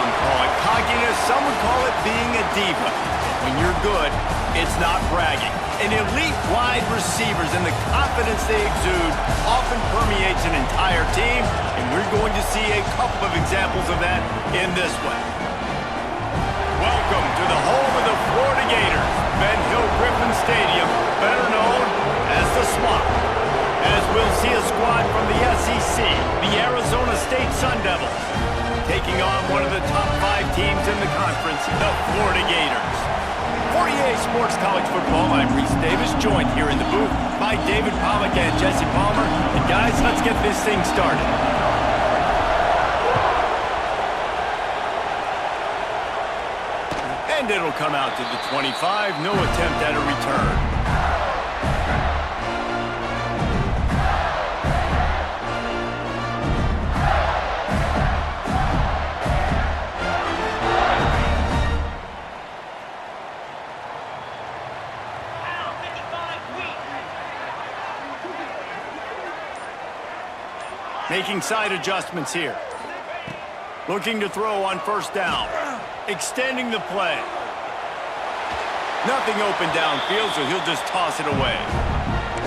some call it cockiness, some would call it being a diva. When you're good, it's not bragging. And elite wide receivers and the confidence they exude often permeates an entire team, and we're going to see a couple of examples of that in this one. Welcome to the home of the Florida Gators, Ben Hill Griffin Stadium, better known as the Swamp. As we'll see a squad from the SEC, the Arizona State Sun Devils, taking on one of the top 5 teams in the conference, the Florida Gators. For EA Sports College Football, I'm Reese Davis, joined here in the booth by David Pollack and Jesse Palmer. And guys, let's get this thing started. And it'll come out to the 25, no attempt at a return. Making side adjustments here. Looking to throw on first down. Extending the play. Nothing open downfield, so he'll just toss it away.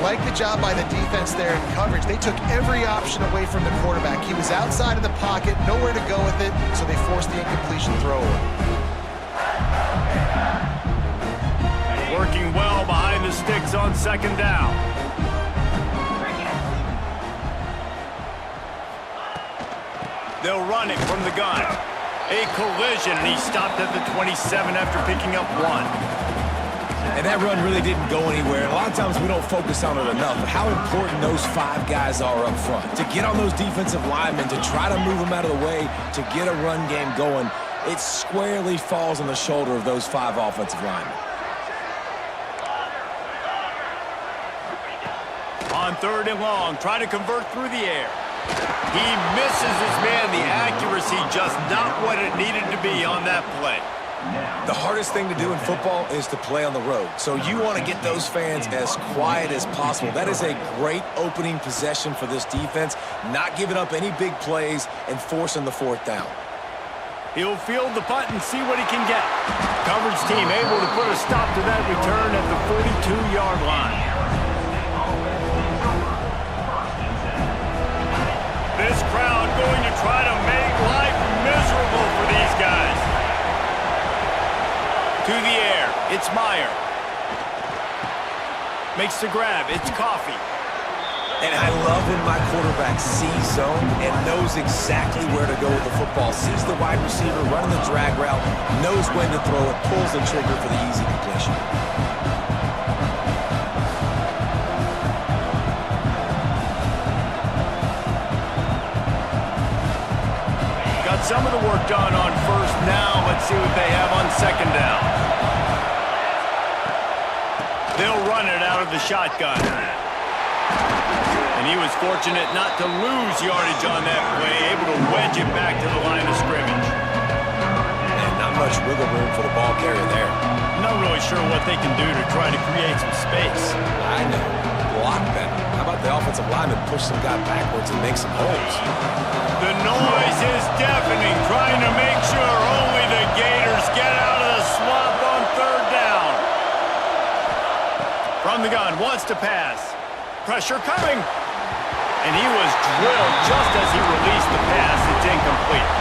Like the job by the defense there in coverage. They took every option away from the quarterback. He was outside of the pocket, nowhere to go with it, so they forced the incompletion throw. Working well behind the sticks on second down. They'll run it from the gun. A collision, and he stopped at the 27 after picking up 1. And that run really didn't go anywhere. A lot of times we don't focus on it enough, but how important those 5 guys are up front. To get on those defensive linemen, to try to move them out of the way, to get a run game going, it squarely falls on the shoulder of those 5 offensive linemen. On third and long, try to convert through the air. He misses his man. The accuracy just not what it needed to be on that play. The hardest thing to do in football is to play on the road. So you want to get those fans as quiet as possible. That is a great opening possession for this defense, not giving up any big plays and forcing the 4th down. He'll field the punt and see what he can get. Coverage team able to put a stop to that return at the 42-yard line. This crowd going to try to make life miserable for these guys. To the air, it's Meyer. Makes the grab, it's Coffee. And I love when my quarterback sees zone and knows exactly where to go with the football. Sees the wide receiver running the drag route, knows when to throw it, pulls the trigger for the easy completion. Some of the work done on first. Now let's see what they have on second down. They'll run it out of the shotgun. And he was fortunate not to lose yardage on that play, able to wedge it back to the line of scrimmage. And not much wiggle room for the ball carrier there. Not really sure what they can do to try to create some space. I know. Block them. How about the offensive lineman push some guy backwards and make some holes? The noise is deafening, trying to make sure only the Gators get out of the swamp on third down. From the gun, wants to pass. Pressure coming. And he was drilled just as he released the pass. It's incomplete.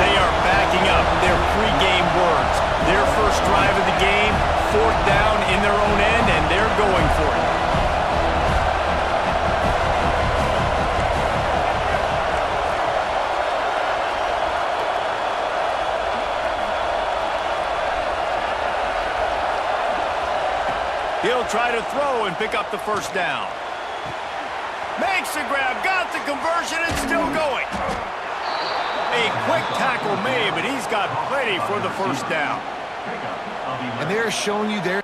They are backing up their pregame words. Their first drive of the game, 4th down in their own end, and they're going for it. He'll try to throw and pick up the first down. Makes the grab, got the conversion, and still going. A quick tackle made, but he's got plenty for the first down. And they're showing you there.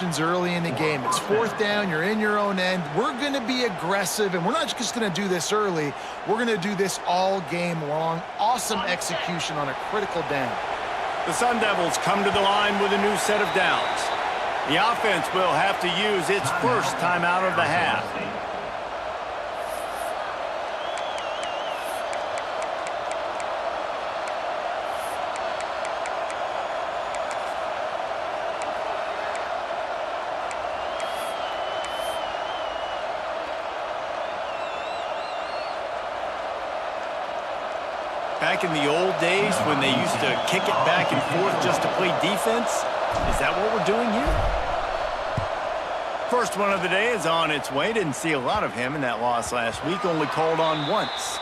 questions early in the game. It's fourth down, you're in your own end. We're going to be aggressive, and we're not just going to do this early. We're going to do this all game long. Awesome execution on a critical down. The Sun Devils come to the line with a new set of downs. The offense will have to use its first timeout of the half. Back in the old days when they used to kick it back and forth just to play defense, is that what we're doing here? First one of the day is on its way. Didn't see a lot of him in that loss last week, only called on once.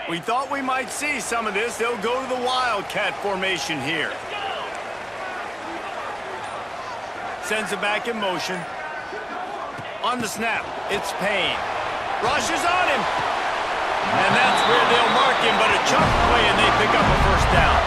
We thought we might see some of this. They'll go to the Wildcat formation here. Sends it back in motion. On the snap, it's Payne. Rushes on him. And that's where they'll mark him, but a chunk play and they pick up a first down.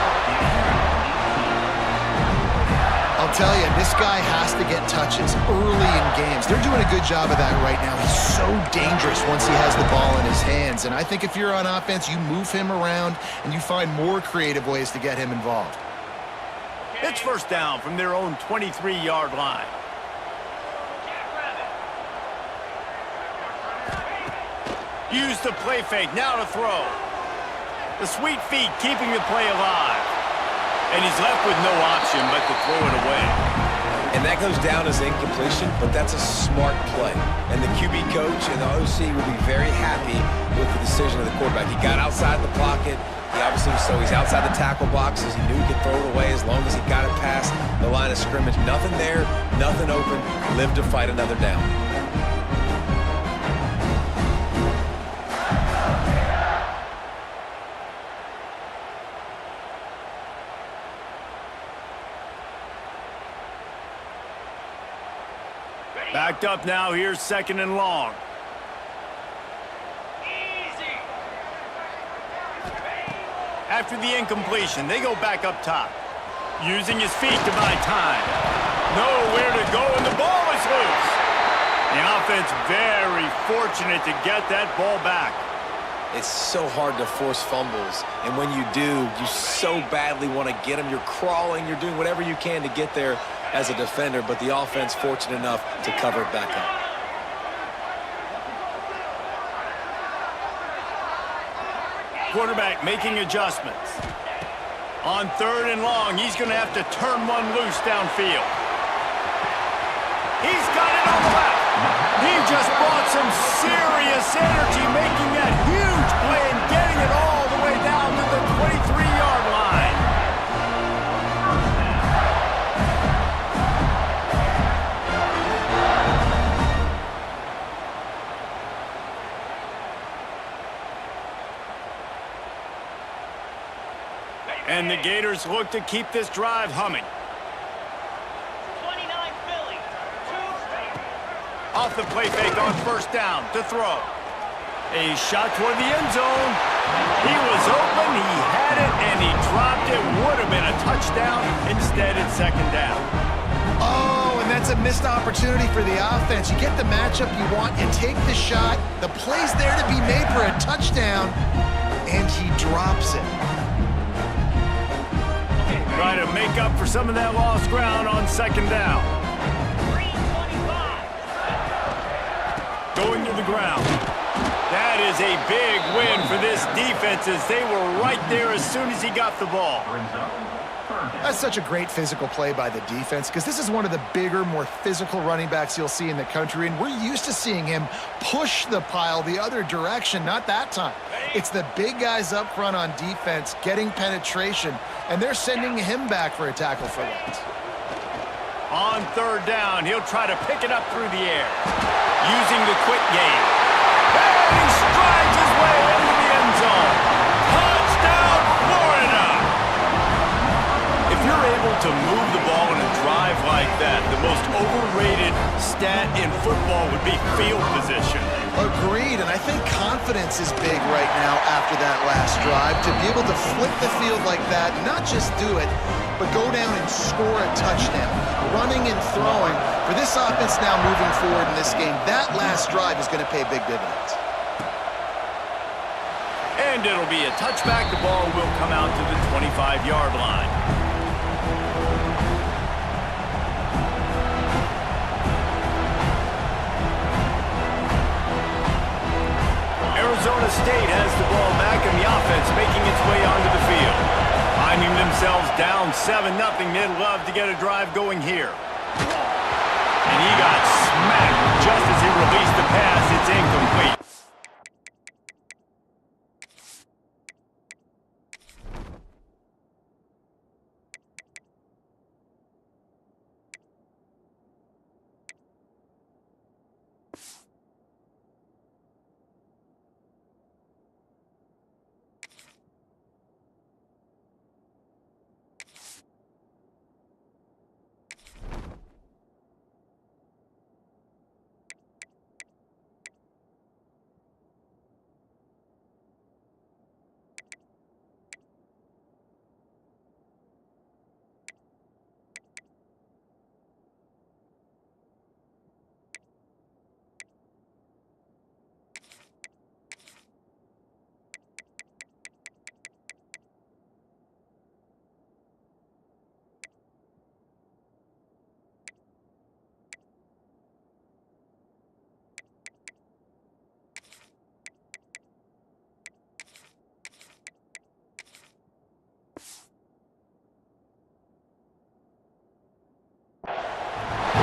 I'll tell you, this guy has to get touches early in games. They're doing a good job of that right now. He's so dangerous once he has the ball in his hands. And I think if you're on offense, you move him around and you find more creative ways to get him involved. It's first down from their own 23-yard line. Use the play fake, now to throw. The sweet feet keeping the play alive. And he's left with no option but to throw it away. And that goes down as incompletion, but that's a smart play. And the QB coach and the OC will be very happy with the decision of the quarterback. He got outside the pocket. He obviously, so he's outside the tackle boxes. He knew he could throw it away as long as he got it past the line of scrimmage. Nothing there, nothing open. Live to fight another down. Backed up now, here's second and long. After the incompletion, they go back up top. Using his feet to buy time. Nowhere to go, and the ball is loose. The offense very fortunate to get that ball back. It's so hard to force fumbles, and when you do, you so badly want to get them. You're crawling, you're doing whatever you can to get there as a defender, but the offense fortunate enough to cover it back up. Quarterback making adjustments. On third and long, he's going to have to turn one loose downfield. He's got it on the left. He just brought some serious energy, making that huge play and getting it all the way down to the 23-yard line. And the Gators look to keep this drive humming. 29 Philly. Off the play fake on first down to throw. A shot toward the end zone. He was open, he had it, and he dropped it. Would have been a touchdown. Instead, it's second down. Oh, and that's a missed opportunity for the offense. You get the matchup you want, you take the shot, the play's there to be made for a touchdown, and he drops it. Try to make up for some of that lost ground on second down. 325. Going to the ground. That is a big win for this defense as they were right there as soon as he got the ball. That's such a great physical play by the defense because this is one of the bigger, more physical running backs you'll see in the country, and we're used to seeing him push the pile the other direction. Not that time. It's the big guys up front on defense getting penetration, and they're sending him back for a tackle for loss. On third down, he'll try to pick it up through the air. Using the quick game. And he strides his way into the end zone. Touchdown, Florida! If you're able to move the ball in a drive like defense is big right now after that last drive. To be able to flip the field like that, not just do it, but go down and score a touchdown. Running and throwing. For this offense now moving forward in this game, that last drive is going to pay big dividends. And it'll be a touchback. The ball will come out to the 25-yard line. Arizona State has the ball back and the offense making its way onto the field. Finding themselves down 7-0. They'd love to get a drive going here. And he got smacked just as he released the pass. It's incomplete.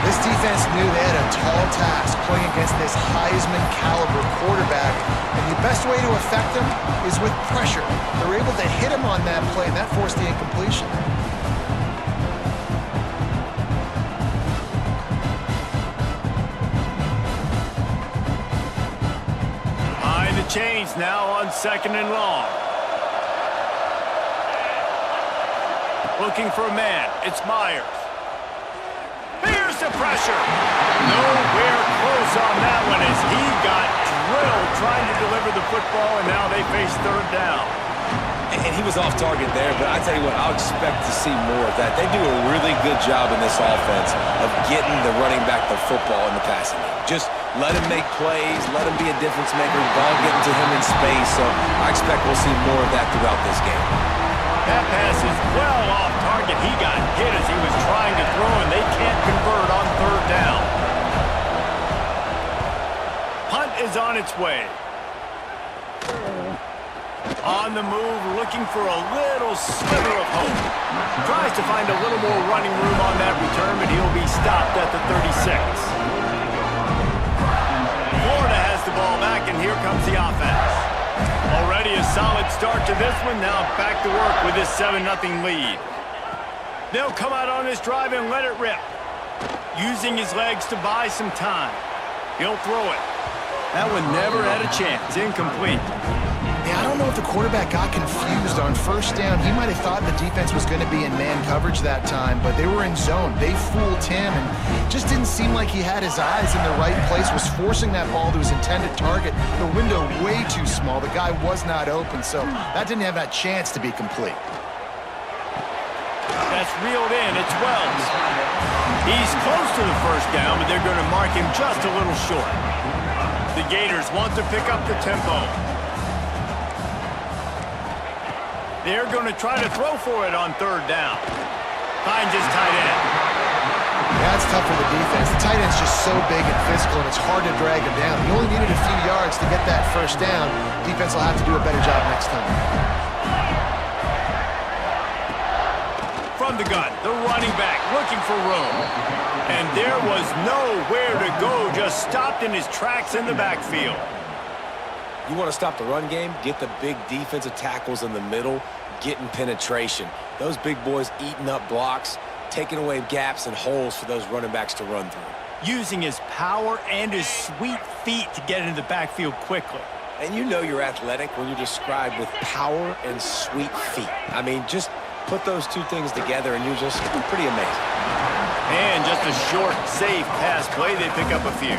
This defense knew they had a tall task playing against this Heisman-caliber quarterback, and the best way to affect him is with pressure. They're able to hit him on that play, and that forced the incompletion. Behind the chains now on 2nd and long. Looking for a man. It's Myers. Here's the pressure. Nowhere close on that one as he got drilled trying to deliver the football, and now they face 3rd down. And he was off target there, but I tell you what, I'll expect to see more of that. They do a really good job in this offense of getting the running back the football in the passing game. Just let him make plays, let him be a difference maker, ball getting to him in space. So I expect we'll see more of that throughout this game. That pass is well off target. He got hit as he was trying to throw, and they can't convert on 3rd down. Punt is on its way. On the move, looking for a little sliver of hope. Tries to find a little more running room on that return, but he'll be stopped at the 36. Florida has the ball back, and here comes the offense. Already a solid start to this one. Now back to work with this 7-0 lead. They'll come out on this drive and let it rip. Using his legs to buy some time. He'll throw it. That one never had a chance. Incomplete. Yeah, I don't know if the quarterback got confused on 1st down. He might have thought the defense was going to be in man coverage that time, but they were in zone. They fooled him, and just didn't seem like he had his eyes in the right place, was forcing that ball to his intended target. The window way too small. The guy was not open, so that didn't have that chance to be complete. That's reeled in. It's Wells. He's close to the 1st down, but they're going to mark him just a little short. The Gators want to pick up the tempo. They're going to try to throw for it on 3rd down. Finds his tight end. Yeah, it's tough for the defense. The tight end's just so big and physical, and it's hard to drag him down. He only needed a few yards to get that 1st down. Defense will have to do a better job next time. From the gun, the running back looking for room. And there was nowhere to go, just stopped in his tracks in the backfield. You want to stop the run game? Get the big defensive tackles in the middle, getting penetration. Those big boys eating up blocks, taking away gaps and holes for those running backs to run through. Using his power and his sweet feet to get into the backfield quickly. And you know you're athletic when you're described with power and sweet feet. I mean, just put those two things together and you're just pretty amazing. And just a short, safe pass play, they pick up a few.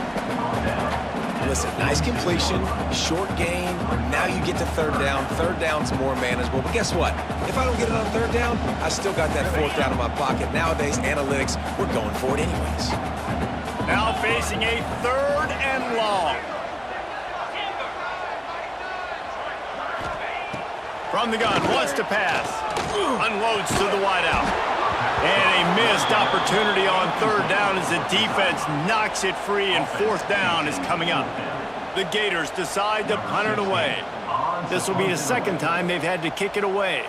Listen, nice completion, short gain. Now you get to third down. Third down's more manageable. But guess what? If I don't get it on third down, I still got that fourth down in my pocket. Nowadays, analytics, we're going for it anyways. Now facing a 3rd and long. From the gun, wants to pass. Unloads to the wideout. And a missed opportunity on 3rd down as the defense knocks it free, and 4th down is coming up. The Gators decide to punt it away. This will be the 2nd time they've had to kick it away.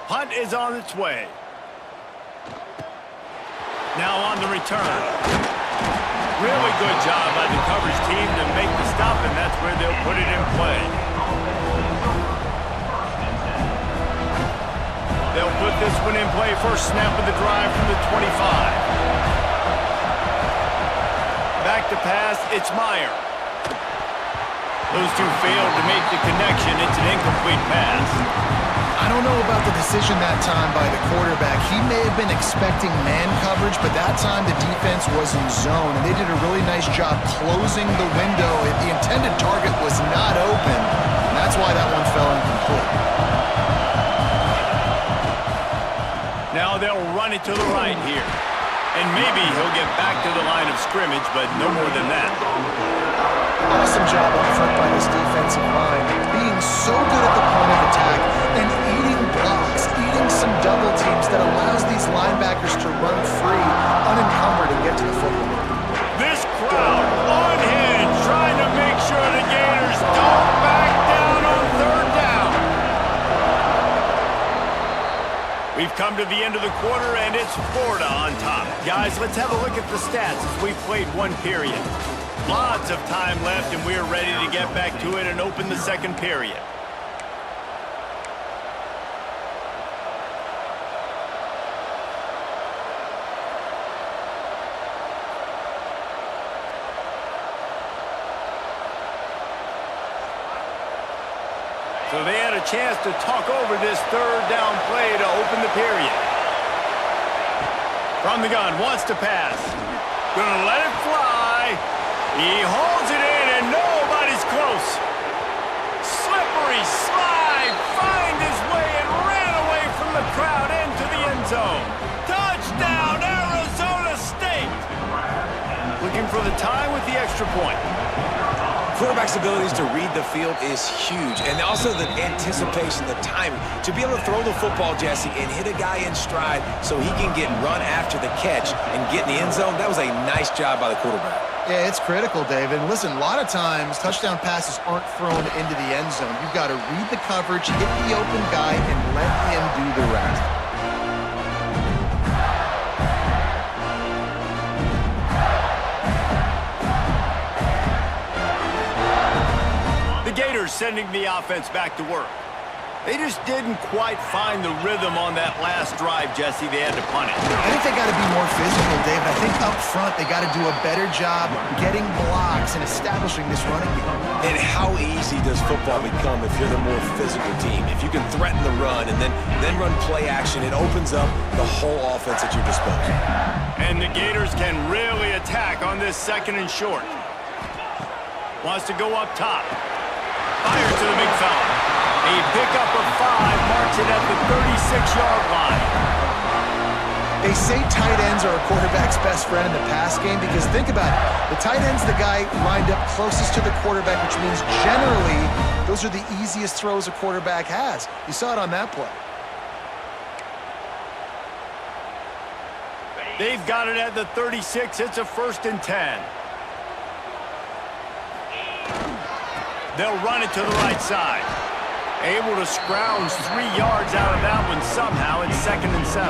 Punt is on its way. Now on the return. Really good job by the coverage team to make the stop, and that's where they'll put it in play. They'll put this one in play. First snap of the drive from the 25. Back to pass, it's Meyer. Those two failed to make the connection. It's an incomplete pass. I don't know about the decision that time by the quarterback. He may have been expecting man coverage, but that time the defense was in zone, and they did a really nice job closing the window. The intended target was not open, and that's why that one fell incomplete. Now they'll run it to the right here. And maybe he'll get back to the line of scrimmage, but no more than that. Awesome job up front by this defensive line, being so good at the point of attack and eating blocks, eating some double teams that allows these linebackers to run free, unencumbered, and get to the football. This crowd unhinged, trying to make sure the Gators don't back down on 3rd down. We've come to the end of the quarter, and it's Florida on top. Guys, let's have a look at the stats as we've played 1 period. Lots of time left, and we're ready to get back to it and open the 2nd period. So they had a chance to talk over this 3rd down play to open the period. From the gun, wants to pass. Gonna let it fly. He holds it in, and nobody's close. Slippery slide, find his way, and ran away from the crowd into the end zone. Touchdown, Arizona State! Looking for the tie with the extra point. Quarterback's abilities to read the field is huge, and also the anticipation, the timing. To be able to throw the football, Jesse, and hit a guy in stride so he can get run after the catch and get in the end zone, that was a nice job by the quarterback. Yeah, it's critical, David. Listen, a lot of times touchdown passes aren't thrown into the end zone. You've got to read the coverage, hit the open guy, and let him do the rest. Gators sending the offense back to work. They just didn't quite find the rhythm on that last drive, Jesse. They had to punt it. I think they got to be more physical, David. I think up front they got to do a better job getting blocks and establishing this running game. And how easy does football become if you're the more physical team? If you can threaten the run and then run play action, it opens up the whole offense at your disposal. And the Gators can really attack on this 2nd and short. Wants to go up top. Fires to the big fella. A pickup of 5 marks it at the 36-yard line. They say tight ends are a quarterback's best friend in the pass game because think about it. The tight end's the guy lined up closest to the quarterback, which means generally those are the easiest throws a quarterback has. You saw it on that play. They've got it at the 36. It's a 1st and 10. They'll run it to the right side. Able to scrounge 3 yards out of that one somehow. It's 2nd and 7.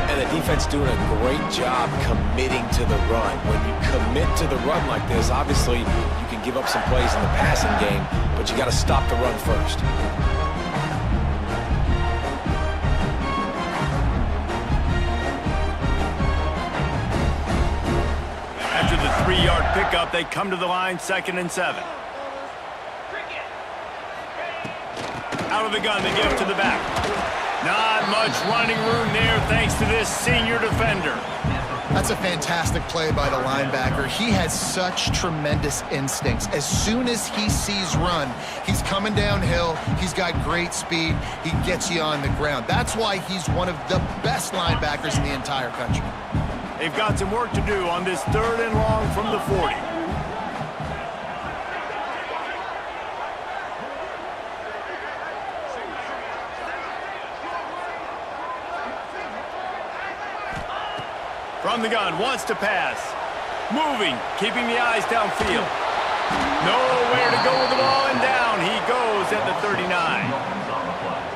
And the defense doing a great job committing to the run. When you commit to the run like this, obviously you can give up some plays in the passing game, but you got to stop the run first. After the 3-yard pickup, they come to the line, 2nd and 7. Out of the gun, they give it to the back. Not much running room there thanks to this senior defender. That's a fantastic play by the linebacker. He has such tremendous instincts. As soon as he sees run, he's coming downhill. He's got great speed. He gets you on the ground. That's why he's one of the best linebackers in the entire country. They've got some work to do on this 3rd and long from the 40. From the gun, wants to pass. Moving, keeping the eyes downfield. Nowhere to go with the ball, and down he goes at the 39.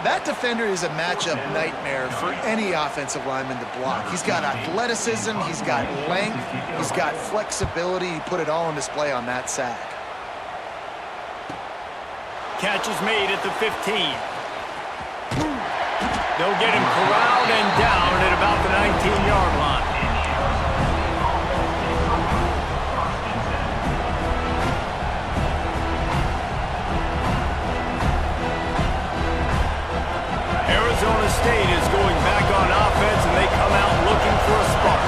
That defender is a matchup nightmare for any offensive lineman to block. He's got athleticism, he's got length, he's got flexibility. He put it all on display on that sack. Catch is made at the 15. They'll get him corralled and down at about the 19-yard line. Arizona State is going back on offense, and they come out looking for a spark.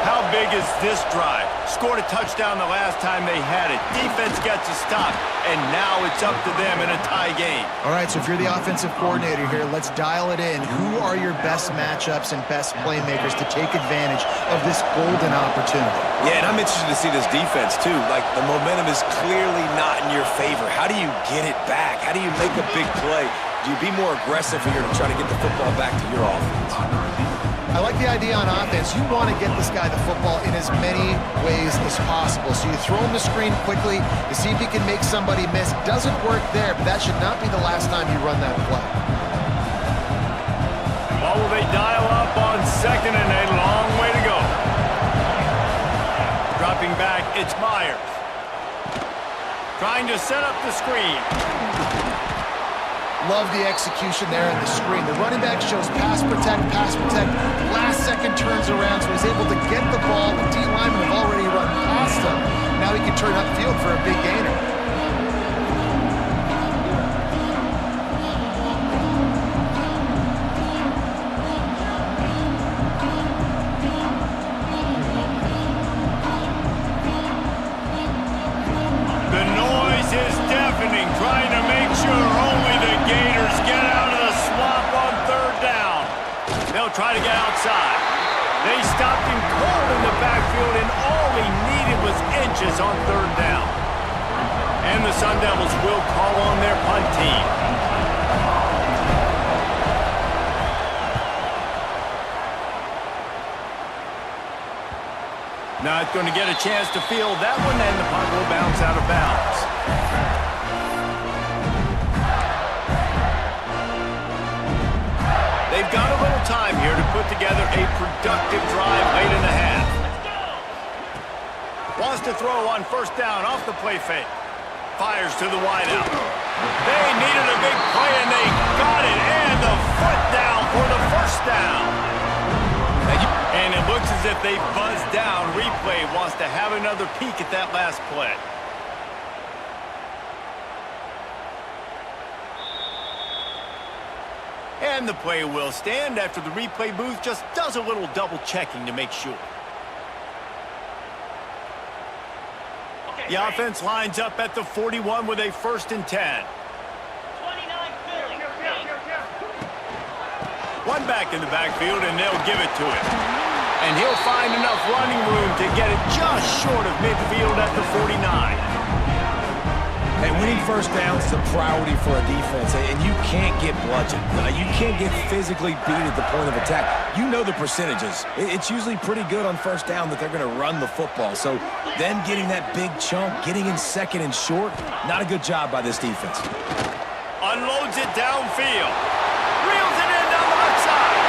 How big is this drive? Scored a touchdown the last time they had it. Defense gets a stop, and now it's up to them in a tie game. All right, so if you're the offensive coordinator here, let's dial it in. Who are your best matchups and best playmakers to take advantage of this golden opportunity? Yeah, and I'm interested to see this defense, too. Like, the momentum is clearly not in your favor. How do you get it back? How do you make a big play? Do you be more aggressive here to try to get the football back to your offense? I like the idea on offense. You want to get this guy the football in as many ways as possible. So you throw him the screen quickly to see if he can make somebody miss. Doesn't work there, but that should not be the last time you run that play. What will they dial up on 2nd and a long way to go? Dropping back, it's Myers. Trying to set up the screen. Love the execution there in the screen. The running back shows pass protect. Last second turns around, so he's able to get the ball. The D linemen have already run past him. Now he can turn upfield for a big gainer. The noise is deafening, trying to make sure only the Gators get out of the swamp on 3rd down. They'll try to get outside. They stopped him cold in the backfield, and all he needed was inches on 3rd down. And the Sun Devils will call on their punt team. Not going to get a chance to field that one, and the punt will bounce out of bounds. They've got a little time here to put together a productive drive late in the half. Wants to throw on 1st down off the play fake. Fires to the wideout. They needed a big play, and they got it, and the foot down for the 1st down. And it looks as if they buzzed down. Replay wants to have another peek at that last play. And the play will stand after the replay booth just does a little double checking to make sure. The offense lines up at the 41 with a 1st and 10. 29 Philly. One back in the backfield, and they'll give it to him. And he'll find enough running room to get it just short of midfield at the 49. Hey, winning 1st downs is a priority for a defense, and you can't get bludgeoned. You can't get physically beat at the point of attack. You know the percentages. It's usually pretty good on 1st down that they're going to run the football. So then getting that big chunk, getting in 2nd and short, not a good job by this defense. Unloads it downfield. Reels it in down the left side.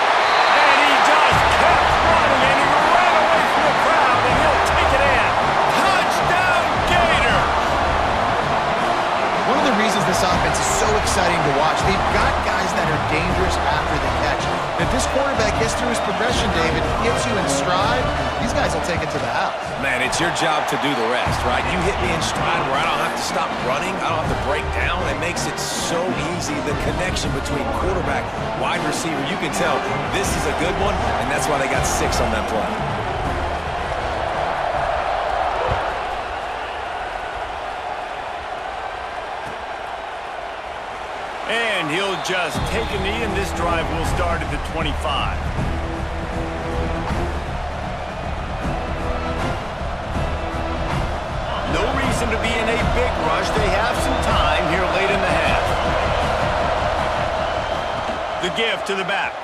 And he just kept running, and he ran away from the crowd, and he'll take it in. Touchdown, Gators! One of the reasons this offense is so exciting to watch, they've got guys that are dangerous after the catch. If this quarterback gets through his progression, David, gets you in stride, these guys will take it to the house. Man, it's your job to do the rest, right? You hit me in stride where I don't have to stop running. I don't have to break down. It makes it so easy. The connection between quarterback, wide receiver, you can tell this is a good one, and that's why they got 6 on that play. And he'll just take a knee, and this drive will start at the 25. No reason to be in a big rush. They have some time here late in the half. The give to the back.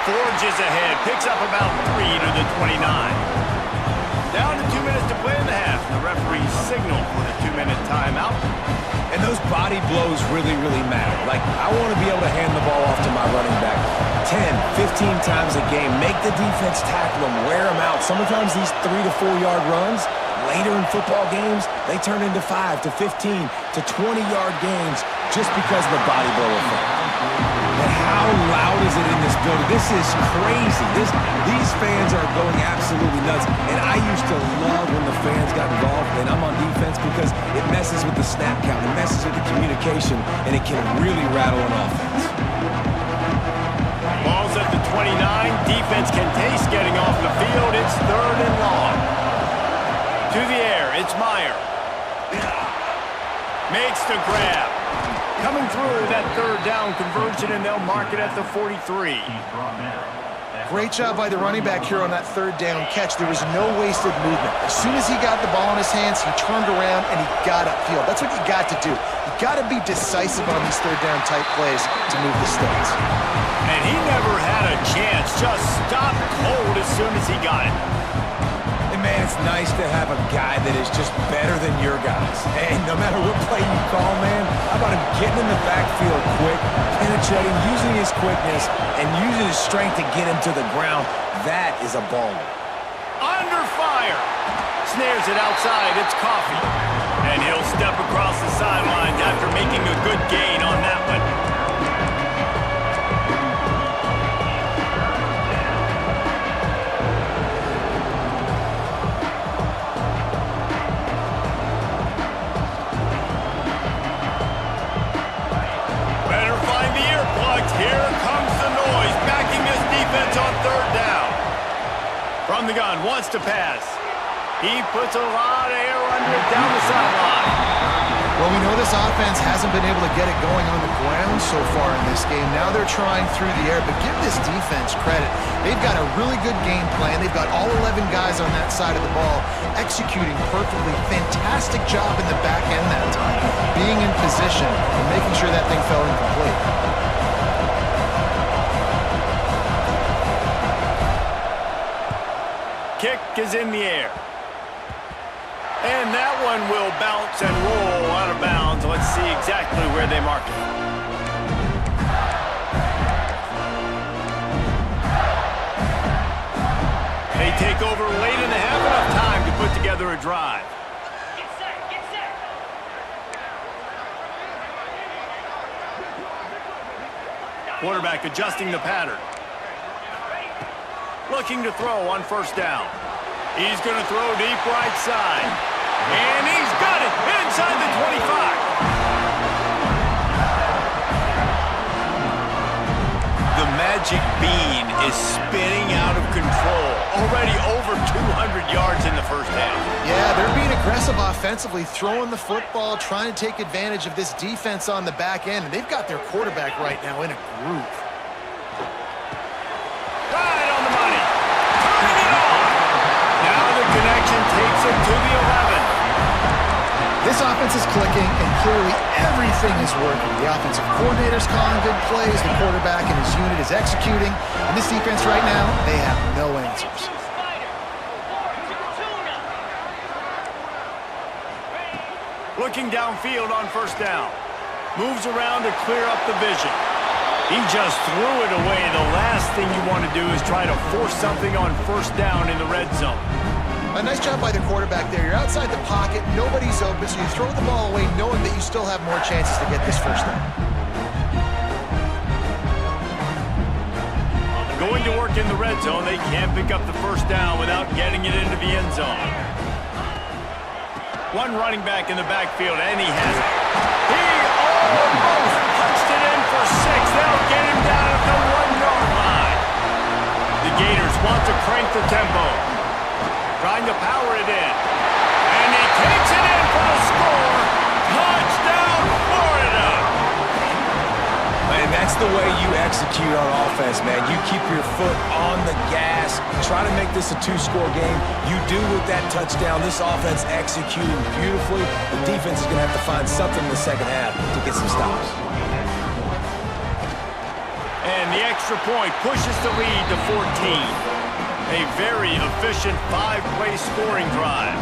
Forges ahead. Picks up about 3 to the 29. Down to 2 minutes to play in the half. The referee signaled for the 2-minute timeout. And those body blows really, really matter. Like, I want to be able to hand the ball off to my running back 10, 15 times a game. Make the defense tackle them, wear them out. Sometimes these 3 to 4 yard runs, later in football games, they turn into 5 to 15 to 20-yard gains just because of the body blow effect. And how loud is it in this building? This is crazy. These fans are going absolutely nuts. And I used to love when the fans got involved and I'm on defense because it messes with the snap count, it messes with the communication, and it can really rattle an offense. Ball's at the 29. Defense can taste getting off the field. It's 3rd and long. To the air, it's Meyer. Makes the grab. Coming through that 3rd down conversion, and they'll mark it at the 43. Great job by the running back here on that 3rd down catch. There was no wasted movement. As soon as he got the ball in his hands, he turned around and he got upfield. That's what you got to do. You got to be decisive on these 3rd down type plays to move the sticks. And he never had a chance. Just stopped cold as soon as he got it. Man, it's nice to have a guy that is just better than your guys. And no matter what play you call, man, how about him getting in the backfield quick, penetrating, using his quickness, and using his strength to get him to the ground. That is a baller. Under fire. Snares it outside. It's Coffee. And he'll step across the sidelines after making a good gain on that one. Here comes the noise, backing this defense on 3rd down. From the gun, wants to pass. He puts a lot of air under it down the sideline. Well, we know this offense hasn't been able to get it going on the ground so far in this game. Now they're trying through the air, but give this defense credit. They've got a really good game plan. They've got all 11 guys on that side of the ball executing perfectly. Fantastic job in the back end that time, being in position and making sure that thing fell incomplete. Kick is in the air. And that one will bounce and roll out of bounds. Let's see exactly where they mark it. They take over late in the half, enough time to put together a drive. Get set, get set. Quarterback adjusting the pattern. Looking to throw on 1st down. He's going to throw deep right side. And he's got it inside the 25. The magic bean is spinning out of control. Already over 200 yards in the 1st half. Yeah, they're being aggressive offensively, throwing the football, trying to take advantage of this defense on the back end. And they've got their quarterback right now in a groove. Takes it to the 11. This offense is clicking, and clearly everything is working. The offensive coordinator's calling good plays, the quarterback and his unit is executing, and this defense right now, they have no answers. Looking downfield on 1st down. Moves around to clear up the vision. He just threw it away. The last thing you want to do is try to force something on 1st down in the red zone. A nice job by the quarterback there. You're outside the pocket, nobody's open, so you throw the ball away knowing that you still have more chances to get this 1st down. Going to work in the red zone, they can't pick up the first down without getting it into the end zone. One running back in the backfield, and he has it. He almost punched it in for 6. They'll get him down at the 1-yard line. The Gators want to crank the tempo, trying to power it in. And he takes it in for the score. Touchdown, Florida! And that's the way you execute on offense, man. You keep your foot on the gas, try to make this a 2-score game. You do with that touchdown. This offense executing beautifully. The defense is going to have to find something in the second half to get some stops. And the extra point pushes the lead to 14. A very efficient 5-play scoring drive.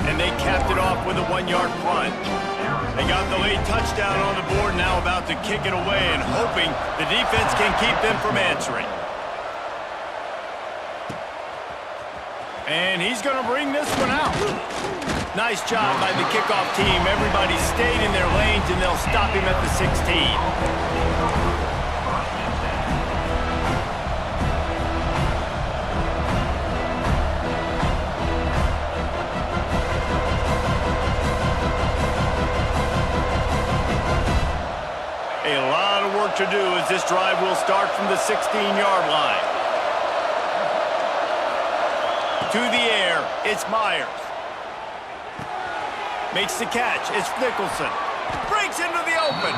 And they capped it off with a 1-yard punt. They got the late touchdown on the board, now about to kick it away and hoping the defense can keep them from answering. And he's going to bring this one out. Nice job by the kickoff team. Everybody stayed in their lanes, and they'll stop him at the 16. A lot of work to do as this drive will start from the 16-yard line. To the air, it's Myers. Makes the catch, it's Nicholson. Breaks into the open.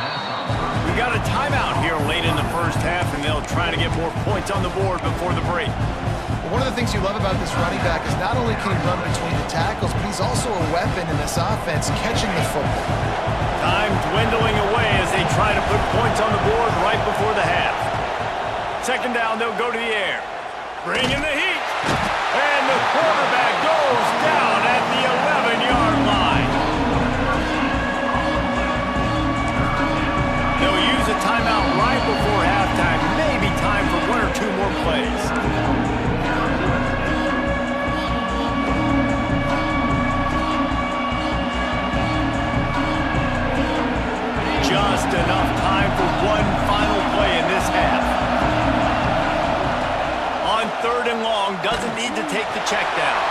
We got a timeout here late in the first half, and they'll try to get more points on the board before the break. One of the things you love about this running back is not only can he run between the tackles, but he's also a weapon in this offense catching the football. Time dwindling away as they try to put points on the board right before the half. Second down, they'll go to the air. Bring in the heat. And the quarterback goes down at the 11-yard line. They'll use a timeout right before halftime. Maybe time for 1 or 2 more plays. Just enough time for one final play in this half. On 3rd and long, doesn't need to take the check down.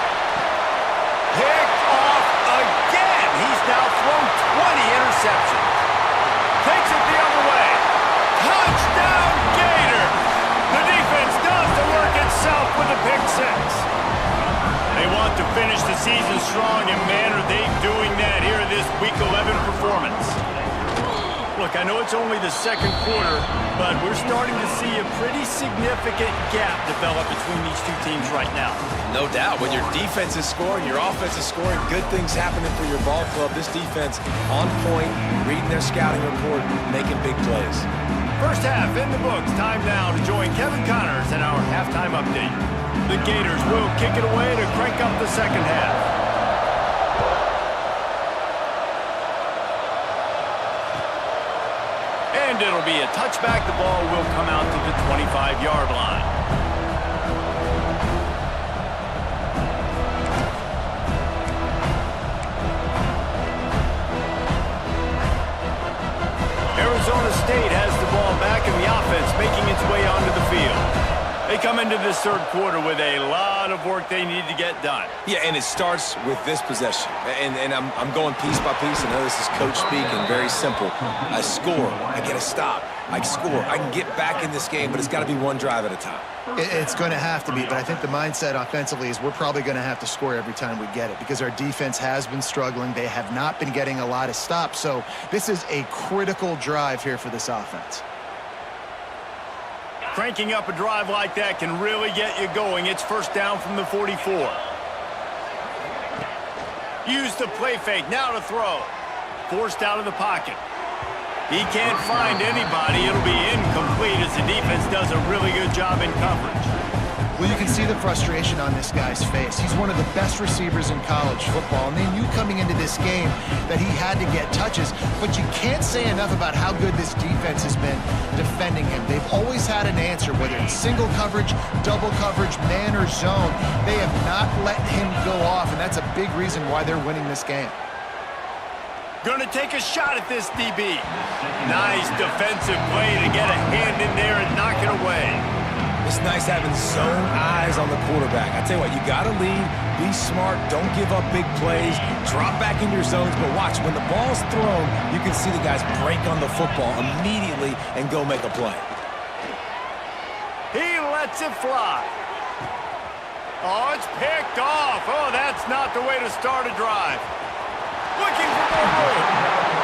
Picked off again. He's now thrown 20 interceptions. Takes it the other way. Touchdown, Gator! The defense does the work itself with a pick 6. They want to finish the season strong, and man, are they doing that here in this Week 11 performance. Look, I know it's only the second quarter, but we're starting to see a pretty significant gap develop between these two teams right now. No doubt. When your defense is scoring, your offense is scoring, good things happening for your ball club. This defense on point, reading their scouting report, making big plays. First half in the books. Time now to join Kevin Connors in our halftime update. The Gators will kick it away to crank up the second half. And it'll be a touchback. The ball will come out to the 25-yard line. Arizona State has the ball back, and the offense making its way onto the field. They come into this third quarter with a lot of work they need to get done. Yeah, and it starts with this possession. And I'm going piece by piece. I know this is coach speaking, very simple. I score, I get a stop, I score. I can get back in this game, but it's got to be one drive at a time. It's going to have to be, but I think the mindset offensively is we're probably going to have to score every time we get it because our defense has been struggling. They have not been getting a lot of stops, so this is a critical drive here for this offense. Cranking up a drive like that can really get you going. It's first down from the 44. Use the play fake, now to throw. Forced out of the pocket. He can't find anybody. It'll be incomplete as the defense does a really good job in coverage. Well, you can see the frustration on this guy's face. He's one of the best receivers in college football, and they knew coming into this game that he had to get touches, but you can't say enough about how good this defense has been defending him. They've always had an answer, whether it's single coverage, double coverage, man or zone. They have not let him go off, and that's a big reason why they're winning this game. Going to take a shot at this DB. Nice defensive play to get a hand in there and knock it away. It's nice having zone eyes on the quarterback. I tell you what, you got to lead, be smart, don't give up big plays, drop back in your zones, but watch, when the ball's thrown, you can see the guys break on the football immediately and go make a play. He lets it fly. Oh, it's picked off. Oh, that's not the way to start a drive. Looking for more room.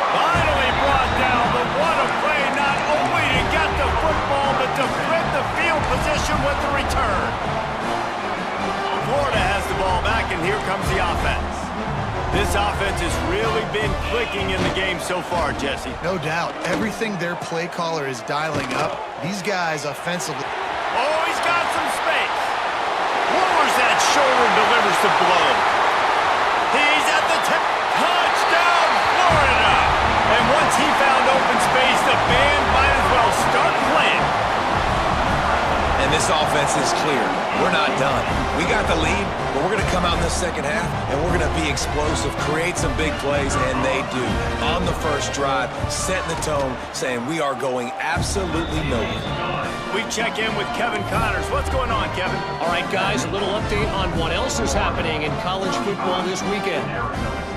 Finally brought down, but what a play, not only to get the football, but to flip the field position with the return. Florida has the ball back, and here comes the offense. This offense has really been clicking in the game so far, Jesse. No doubt. Everything their play caller is dialing up, these guys offensively. Oh, he's got some space. Lowers that shoulder and delivers to Blow. He's at the tip. Touchdown, Florida! And once he found open space, the band might as well start playing. And this offense is clear. We're not done. We got the lead, but we're going to come out in the second half, and we're going to be explosive, create some big plays, and they do. On the first drive, setting the tone, saying we are going absolutely nowhere. We check in with Kevin Connors. What's going on, Kevin? All right, guys, a little update on what else is happening in college football this weekend.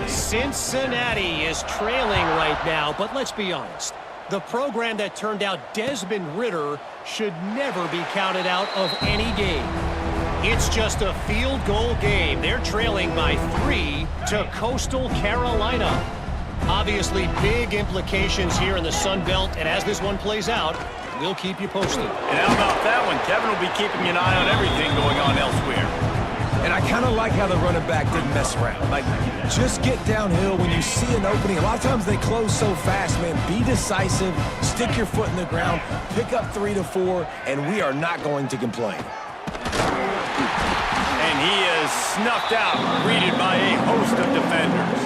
Cincinnati is trailing right now, but let's be honest. The program that turned out Desmond Ridder should never be counted out of any game. It's just a field goal game. They're trailing by 3 to Coastal Carolina. Obviously, big implications here in the Sun Belt, and as this one plays out, we'll keep you posted. And how about that one? Kevin will be keeping an eye on everything going on elsewhere. And I kind of like how the running back didn't mess around. Like, just get downhill when you see an opening. A lot of times they close so fast, man. Be decisive, stick your foot in the ground, pick up 3 to 4, and we are not going to complain. And he is snuffed out, greeted by a host of defenders.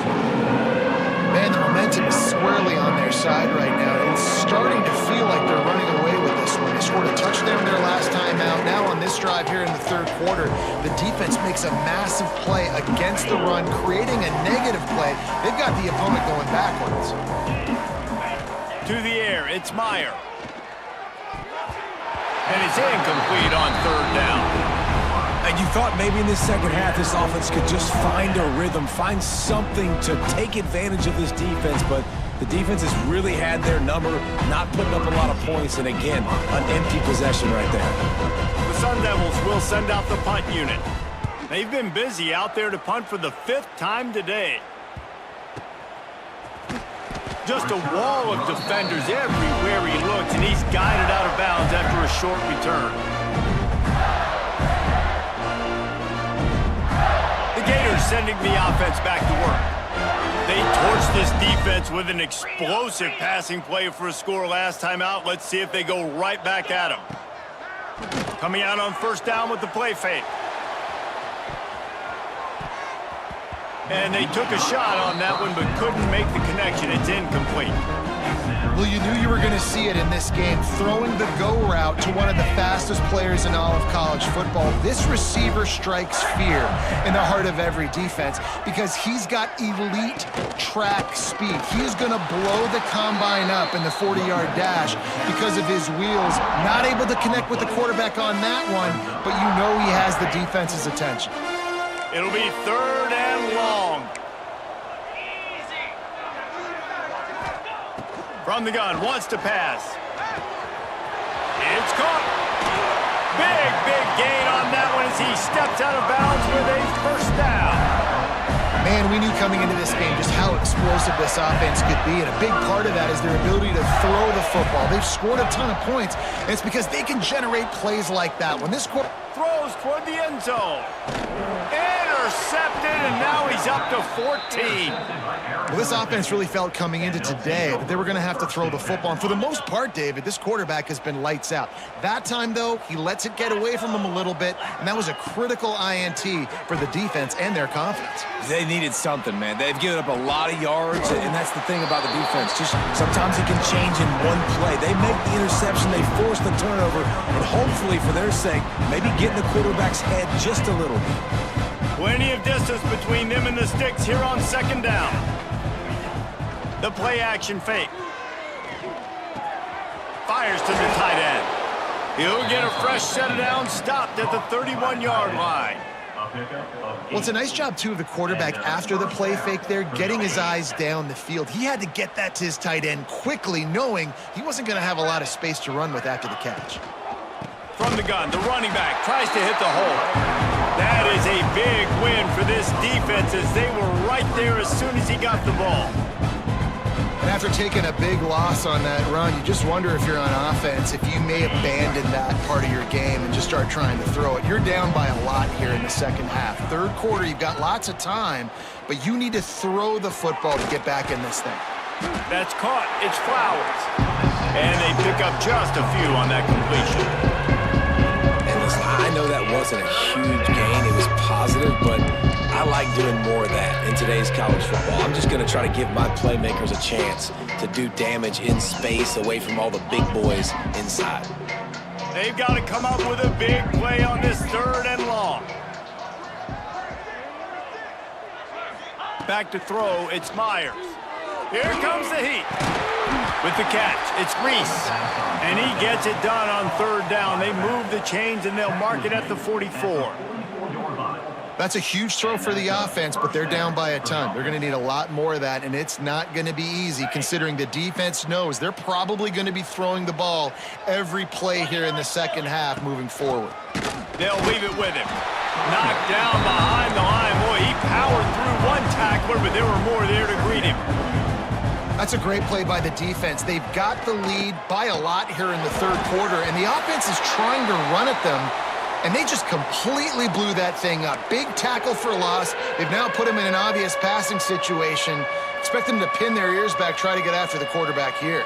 Man, the momentum is squarely on their side right now. It's starting to feel like they're running away with this one. They scored a touchdown their last time out. Now on this drive here in the third quarter, the defense makes a massive play against the run, creating a negative play. They've got the opponent going backwards. To the air, it's Meyer. And it's incomplete on third down. And you thought maybe in this second half this offense could just find a rhythm, find something to take advantage of this defense, but the defense has really had their number, not putting up a lot of points, and again, an empty possession right there. The Sun Devils will send out the punt unit. They've been busy out there to punt for the 5th time today. Just a wall of defenders everywhere he looks, and he's guided out of bounds after a short return. The Gators sending the offense back to work. They torched this defense with an explosive passing play for a score last time out. Let's see if they go right back at him. Coming out on first down with the play fake. And they took a shot on that one, but couldn't make the connection. It's incomplete. Well, you knew you were going to see it in this game, throwing the go route to one of the fastest players in all of college football. This receiver strikes fear in the heart of every defense because he's got elite track speed. He's going to blow the combine up in the 40-yard dash because of his wheels. Not able to connect with the quarterback on that one, but you know he has the defense's attention. It'll be third and long. From the gun, wants to pass. It's caught. Big gain on that one as he steps out of bounds with a first down. Man, we knew coming into this game just how explosive this offense could be, and a big part of that is their ability to throw the football. They've scored a ton of points, and it's because they can generate plays like that. When this throws toward the end zone. Intercepted, and now he's up to 14. Well, this offense really felt coming into today that they were going to have to throw the football. And for the most part, David, this quarterback has been lights out. That time, though, he lets it get away from him a little bit, and that was a critical INT for the defense and their confidence. They needed something, man. They've given up a lot of yards, and that's the thing about the defense. Just sometimes it can change in one play. They make the interception, they force the turnover, and hopefully, for their sake, maybe get in the quarterback's head just a little bit. Plenty of distance between them and the sticks here on second down. The play action fake. Fires to the tight end. He'll get a fresh set of downs stopped at the 31-yard line. Well, it's a nice job, too, of the quarterback after the play fake there, getting his eyes down the field. He had to get that to his tight end quickly, knowing he wasn't going to have a lot of space to run with after the catch. From the gun, the running back tries to hit the hole. That is a big win for this defense as they were right there as soon as he got the ball. And after taking a big loss on that run, you just wonder if you're on offense, if you may abandon that part of your game and just start trying to throw it. You're down by a lot here in the second half. Third quarter, you've got lots of time, but you need to throw the football to get back in this thing. That's caught. It's Flowers. And they pick up just a few on that completion. And listen, I know that wasn't a huge gain. It was positive, but I like doing more of that in today's college football. I'm just going to try to give my playmakers a chance to do damage in space away from all the big boys inside. They've got to come up with a big play on this 3rd and long. Back to throw, it's Myers. Here comes the heat. With the catch, it's Reese. And he gets it done on 3rd down. They move the chains and they'll mark it at the 44. That's a huge throw for the offense, but they're down by a ton. They're going to need a lot more of that, and it's not going to be easy considering the defense knows they're probably going to be throwing the ball every play here in the second half moving forward. They'll leave it with him. Knocked down behind the line. Boy, he powered through one tackler, but there were more there to greet him. That's a great play by the defense. They've got the lead by a lot here in the 3rd quarter, and the offense is trying to run at them, and they just completely blew that thing up. Big tackle for loss. They've now put them in an obvious passing situation. Expect them to pin their ears back, try to get after the quarterback here.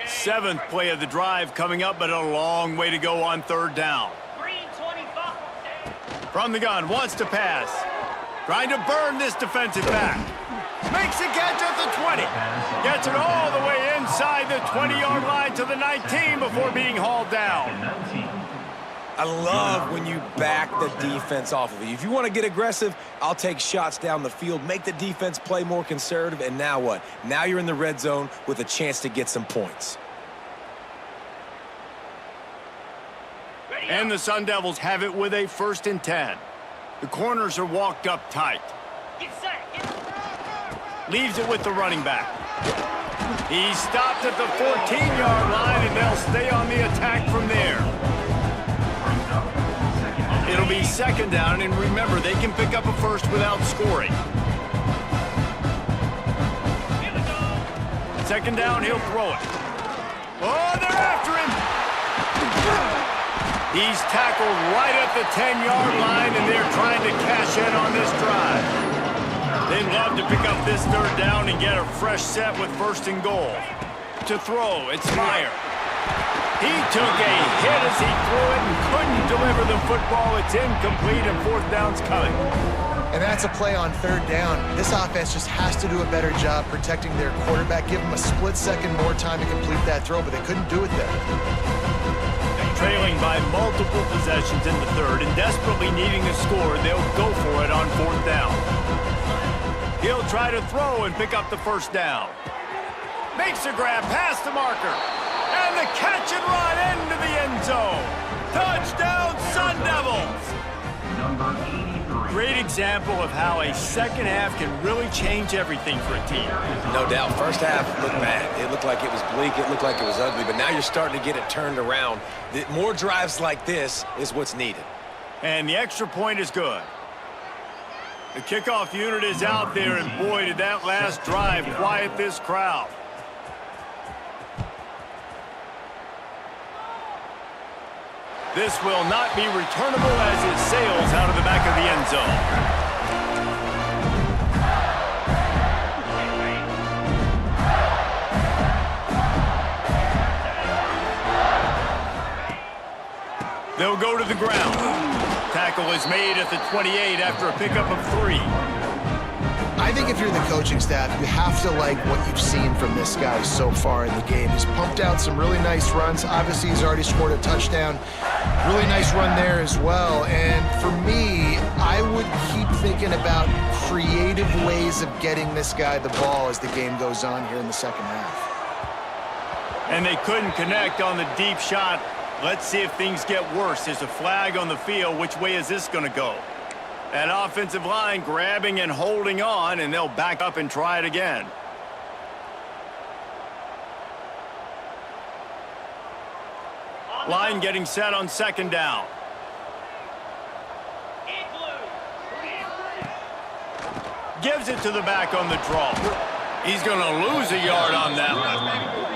Seventh play of the drive coming up, but a long way to go on 3rd down. Green 25. From the gun, wants to pass. Trying to burn this defensive back. Makes a catch at the 20. Gets it all the way inside the 20-yard line to the 19 before being hauled down. I love when you back the defense off of you. If you want to get aggressive, I'll take shots down the field, make the defense play more conservative, and now what? Now you're in the red zone with a chance to get some points. And the Sun Devils have it with a 1st and 10. The corners are walked up tight. Get set. Leaves it with the running back. He's stopped at the 14-yard line, and they'll stay on the attack from there. It'll be 2nd down, and remember, they can pick up a first without scoring. 2nd down, he'll throw it. Oh, they're after him! He's tackled right at the 10-yard line, and they're trying to cash in on this drive. They'd love to pick up this 3rd down and get a fresh set with 1st and goal. To throw, it's Meyer. He took a hit as he threw it and couldn't deliver the football. It's incomplete, and 4th down's coming. And that's a play on 3rd down. This offense just has to do a better job protecting their quarterback. Give them a split second more time to complete that throw, but they couldn't do it there. Trailing by multiple possessions in the 3rd and desperately needing a score, they'll go for it on 4th down. He'll try to throw and pick up the 1st down. Makes a grab past the marker. And the catch and run into the end zone. Touchdown, Sun Devils! Great example of how a second half can really change everything for a team. No doubt. First half looked bad. It looked like it was bleak. It looked like it was ugly. But now you're starting to get it turned around. More drives like this is what's needed. And the extra point is good. The kickoff unit is out there, and boy, did that last drive quiet this crowd. This will not be returnable as it sails out of the back of the end zone. They'll go to the ground. Tackle is made at the 28 after a pickup of 3. I think if you're the coaching staff, you have to like what you've seen from this guy so far in the game. He's pumped out some really nice runs. Obviously, he's already scored a touchdown. Really nice run there as well. And for me, I would keep thinking about creative ways of getting this guy the ball as the game goes on here in the second half. And they couldn't connect on the deep shot. Let's see if things get worse. There's a flag on the field. Which way is this going to go? That offensive line grabbing and holding on, and they'll back up and try it again. Line getting set on second down. Gives it to the back on the draw. He's going to lose a yard on that one.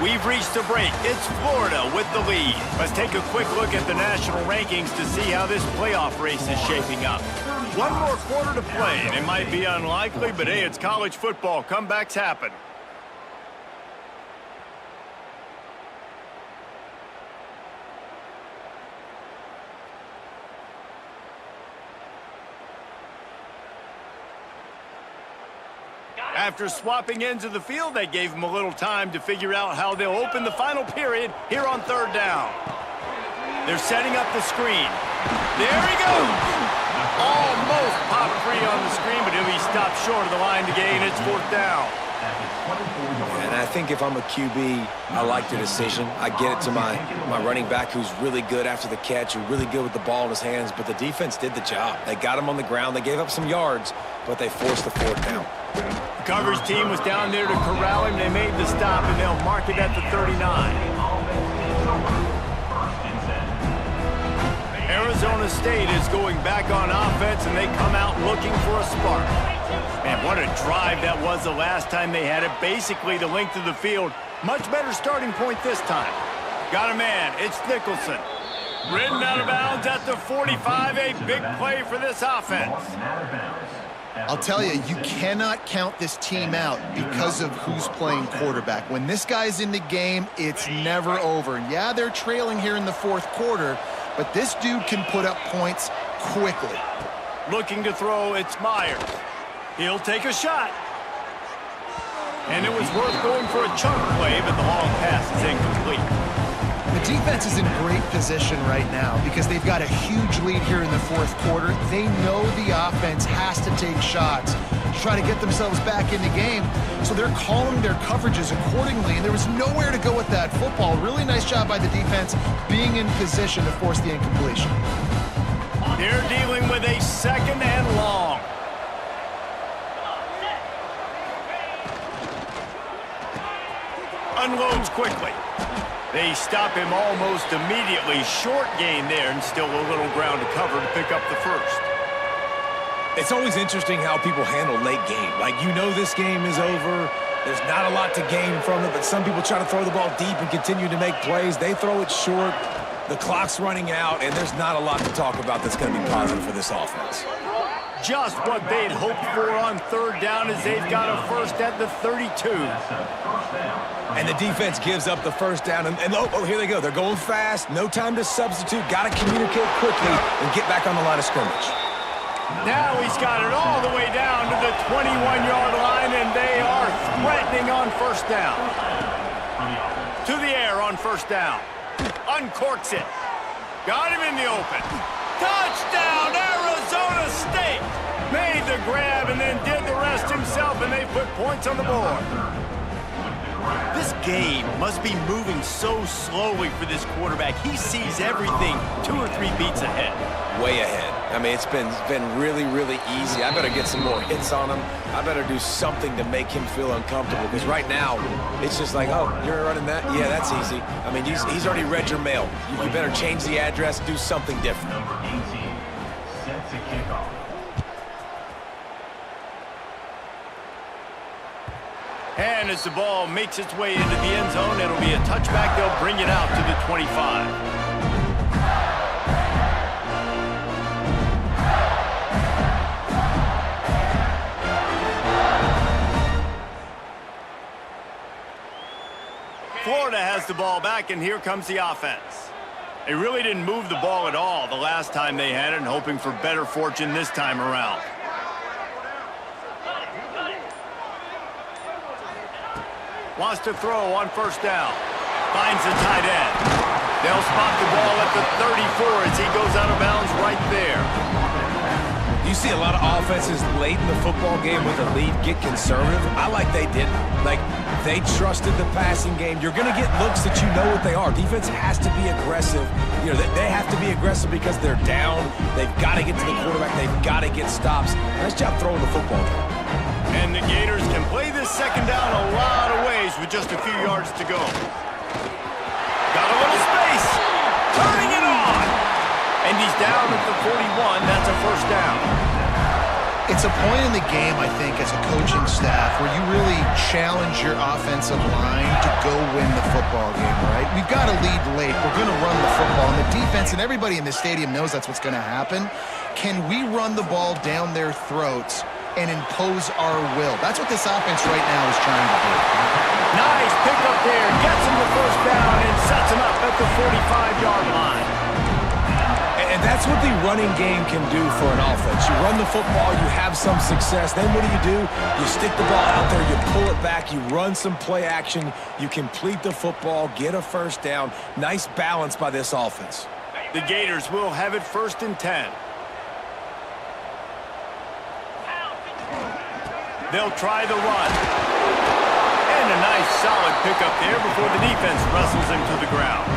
We've reached a break. It's Florida with the lead. Let's take a quick look at the national rankings to see how this playoff race is shaping up. One more quarter to play, and it might be unlikely, but hey, it's college football. Comebacks happen. After swapping ends of the field, they gave them a little time to figure out how they'll open the final period here on third down. They're setting up the screen. There he goes. Almost popped free on the screen, but he'll be stopped short of the line to gain. It's fourth down. And I think if I'm a QB, I like the decision. I get it to my running back who's really good after the catch, who's really good with the ball in his hands, but the defense did the job. They got him on the ground. They gave up some yards, but they forced the fourth down. The coverage team was down there to corral him. They made the stop, and they'll mark it at the 39. Arizona State is going back on offense, and they come out looking for a spark. Man, what a drive that was the last time they had it. Basically the length of the field. Much better starting point this time. Got a man. It's Nicholson. Ridden out of bounds at the 45. A big play for this offense. I'll tell you, you cannot count this team out because of who's playing quarterback. When this guy's in the game, it's never over. Yeah, they're trailing here in the fourth quarter, but this dude can put up points quickly. Looking to throw, it's Myers. He'll take a shot. And it was worth going for a chunk play, but the long pass is incomplete. The defense is in great position right now because they've got a huge lead here in the fourth quarter. They know the offense has to take shots to try to get themselves back in the game, so they're calling their coverages accordingly, and there was nowhere to go with that football. Really nice job by the defense being in position to force the incompletion. They're dealing with a second and long. Unloads quickly. They stop him almost immediately. Short gain there, and still a little ground to cover to pick up the first. It's always interesting how people handle late game. Like, you know this game is over. There's not a lot to gain from it, but some people try to throw the ball deep and continue to make plays. They throw it short. The clock's running out, and there's not a lot to talk about that's going to be positive for this offense. Just what they'd hoped for on third down as they've got a first at the 32. And the defense gives up the first down. And oh, here they go. They're going fast. No time to substitute. Got to communicate quickly and get back on the line of scrimmage. Now he's got it all the way down to the 21-yard line, and they are threatening on first down. To the air on first down. Uncorks it. Got him in the open. Touchdown, Arizona State! Made the grab and then did the rest himself, and they put points on the board. This game must be moving so slowly for this quarterback. He sees everything 2 or 3 beats ahead. Way ahead. I mean, it's been really, really easy. I better get some more hits on him. I better do something to make him feel uncomfortable, because right now, it's just like, oh, you're running that? Yeah, that's easy. I mean, he's already read your mail. You better change the address, do something different. Number 18 set to kick off. And as the ball makes its way into the end zone, it'll be a touchback. They'll bring it out to the 25. Florida has the ball back, and here comes the offense. They really didn't move the ball at all the last time they had it, and hoping for better fortune this time around. Wants to throw on first down. Finds the tight end. They'll spot the ball at the 34 as he goes out of bounds right there. You see a lot of offenses late in the football game with a lead get conservative. I like they didn't. Like, they trusted the passing game. You're going to get looks that you know what they are. Defense has to be aggressive. You know, they have to be aggressive because they're down. They've got to get to the quarterback. They've got to get stops. Nice job throwing the football. And the Gators can play this second down a lot of ways with just a few yards to go. Got a little space. Turning it on. And he's down at the 41. That's a first down. It's a point in the game, I think, as a coaching staff where you really challenge your offensive line to go win the football game, right? We've got to lead late. We're going to run the football. And the defense and everybody in the stadium knows that's what's going to happen. Can we run the ball down their throats and impose our will? That's what this offense right now is trying to do. Nice pick up there. Gets him the first down and sets him up at the 45-yard line. And that's what the running game can do for an offense. You run the football, you have some success. Then what do? You stick the ball out there, you pull it back, you run some play action, you complete the football, get a first down. Nice balance by this offense. The Gators will have it 1st and 10. They'll try the run. And a nice solid pickup there before the defense wrestles him to the ground.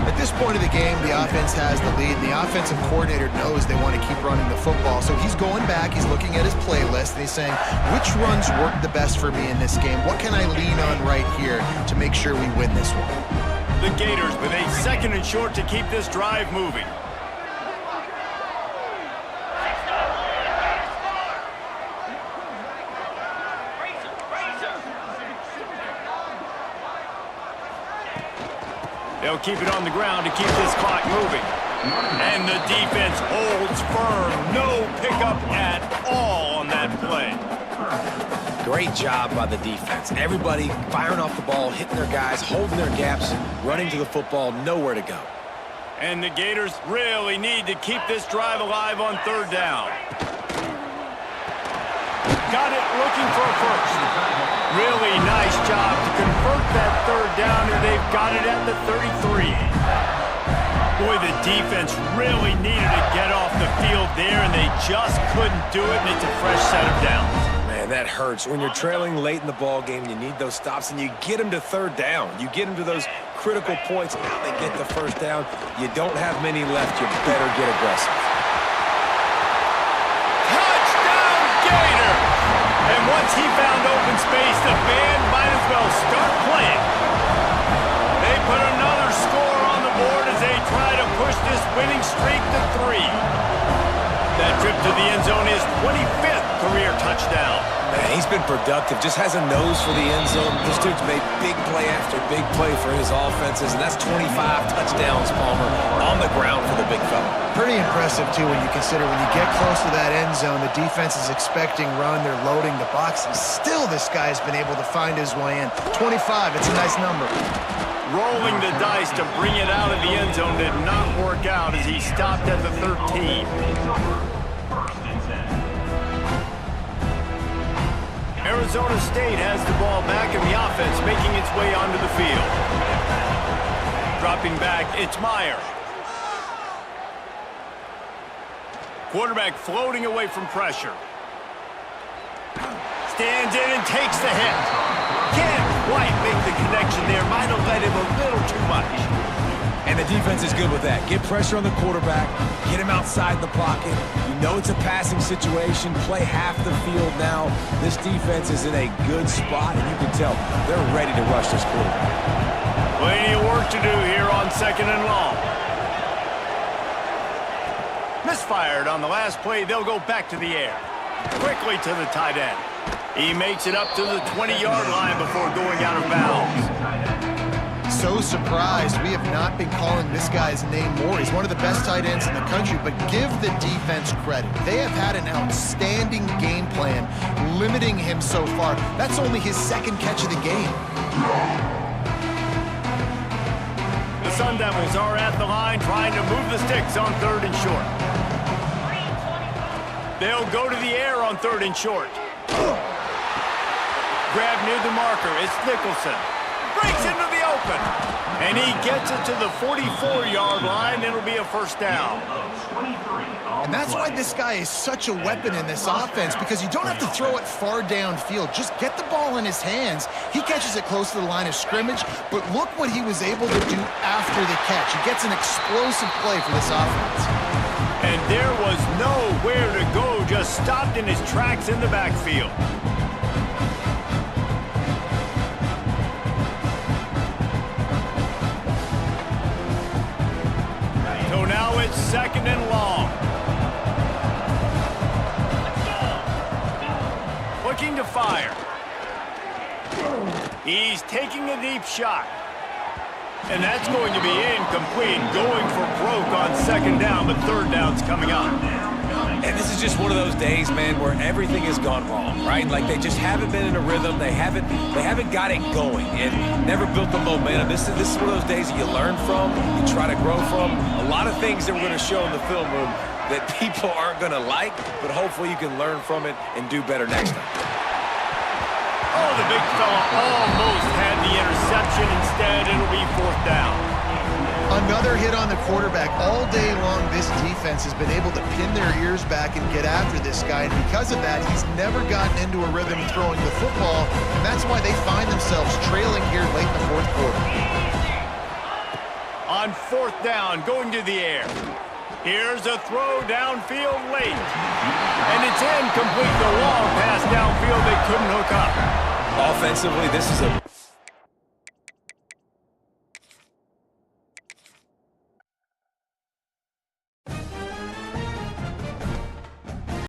At this point of the game, the offense has the lead, and the offensive coordinator knows they want to keep running the football. So he's going back, he's looking at his playlist, and he's saying, which runs work the best for me in this game? What can I lean on right here to make sure we win this one? The Gators with a 2nd and short to keep this drive moving. They'll keep it on the ground to keep this clock moving. And the defense holds firm. No pickup at all on that play. Great job by the defense. Everybody firing off the ball, hitting their guys, holding their gaps, running to the football, nowhere to go. And the Gators really need to keep this drive alive on 3rd down. Got it looking for a first. Really nice job to convert that 3rd down, and they've got it at the 33. Boy, the defense really needed to get off the field there, and they just couldn't do it, and it's a fresh set of downs. Man, that hurts. When you're trailing late in the ball game, you need those stops, and you get them to 3rd down. You get them to those critical points. Now they get the first down. You don't have many left. You better get aggressive. Touchdown, Gator! And once he found open space, the band might as well start playing. They put another score on the board as they try to push this winning streak to 3. That trip to the end zone is 25th career touchdown. Man, he's been productive, just has a nose for the end zone. This dude's made big play after big play for his offenses, and that's 25 touchdowns, Palmer, on the ground for the big fella. Pretty impressive, too, when you consider when you get close to that end zone, the defense is expecting run, they're loading the box, and still this guy's been able to find his way in. 25, it's a nice number. Rolling the dice to bring it out of the end zone did not work out as he stopped at the 13. Arizona State has the ball back in the offense, making its way onto the field. Dropping back, it's Meyer. Quarterback floating away from pressure. Stands in and takes the hit. Can't quite make the connection there. Might have led him a little too much. And the defense is good with that. Get pressure on the quarterback, get him outside the pocket. You know it's a passing situation. Play half the field now. This defense is in a good spot, and you can tell they're ready to rush this quarterback. Plenty of work to do here on 2nd and long. Misfired on the last play. They'll go back to the air. Quickly to the tight end. He makes it up to the 20-yard line before going out of bounds. So surprised we have not been calling this guy's name more. He's one of the best tight ends in the country, but give the defense credit. They have had an outstanding game plan limiting him so far. That's only his 2nd catch of the game. The Sun Devils are at the line trying to move the sticks on 3rd and short. They'll go to the air on 3rd and short. grab near the marker. It's Nicholson. Breaks into the open. And he gets it to the 44-yard line. It'll be a first down. And that's why this guy is such a weapon in this offense, because you don't have to throw it far downfield. Just get the ball in his hands. He catches it close to the line of scrimmage, but look what he was able to do after the catch. He gets an explosive play for this offense. And there was nowhere to go, just stopped in his tracks in the backfield. So now it's second and long. Looking to fire. He's taking a deep shot. And that's going to be incomplete, going for broke on second down, but third down's coming up. And this is just one of those days, man, where everything has gone wrong, right? Like they just haven't been in a rhythm. They haven't got it going and never built the momentum. This is one of those days that you learn from, you try to grow from. A lot of things that we're going to show in the film room that people aren't going to like, but hopefully you can learn from it and do better next time. Oh, the big fella almost had the interception. Instead, it'll be fourth down. Another hit on the quarterback. All day long, this defense has been able to pin their ears back and get after this guy. And because of that, he's never gotten into a rhythm throwing the football. And that's why they find themselves trailing here late in the fourth quarter. On fourth down, going to the air. Here's a throw downfield late. And it's incomplete. The long pass downfield they couldn't hook up. Offensively, this is a